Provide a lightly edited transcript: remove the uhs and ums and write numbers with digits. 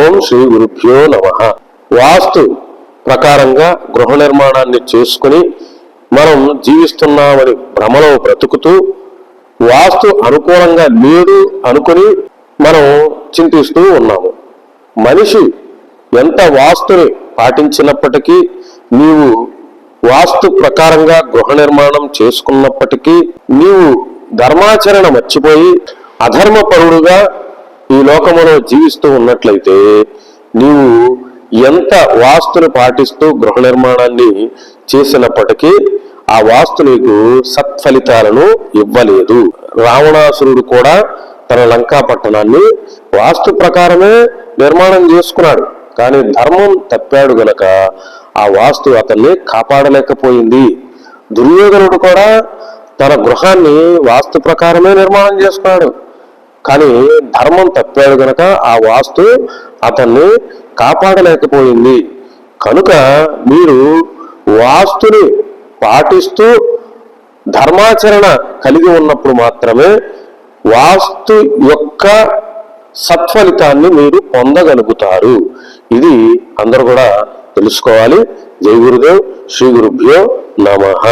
ఓం శ్రీ గురుభ్యో నమః. వాస్తు ప్రకారంగా గృహ నిర్మాణాన్ని చేసుకుని మనం జీవిస్తున్నామని భ్రమలో బ్రతుకుతూ వాస్తు అనుకూలంగా లేడు అనుకుని మనం చింతిస్తూ ఉన్నాము. మనిషి ఎంత వాస్తుని పాటించినప్పటికీ, నీవు వాస్తు ప్రకారంగా గృహ నిర్మాణం చేసుకున్నప్పటికీ నీవు ధర్మాచరణ మర్చిపోయి అధర్మపరుడుగా ఈ లోకములో జీవిస్తూ ఉన్నట్లయితే నీవు ఎంత వాస్తుని పాటిస్తూ గృహ నిర్మాణాన్ని చేసినప్పటికీ ఆ వాస్తు నీకు సత్ఫలితాలను ఇవ్వలేదు. రావణాసురుడు కూడా తన లంకా పట్టణాన్ని వాస్తు ప్రకారమే నిర్మాణం చేసుకున్నాడు, కానీ ధర్మం తప్పాడు గనక ఆ వాస్తు అతన్ని కాపాడలేకపోయింది. దుర్యోధనుడు కూడా తన గృహాన్ని వాస్తు ప్రకారమే నిర్మాణం చేసుకున్నాడు, కానీ ధర్మం తప్పాడు గనక ఆ వాస్తు అతన్ని కాపాడలేకపోయింది. కనుక మీరు వాస్తుని పాటిస్తూ ధర్మాచరణ కలిగి ఉన్నప్పుడు మాత్రమే వాస్తు యొక్క సత్ఫలితాన్ని మీరు పొందగలుగుతారు. ఇది అందరూ కూడా తెలుసుకోవాలి. జై గురుదేవ్. శ్రీ గురుభ్యో నమః.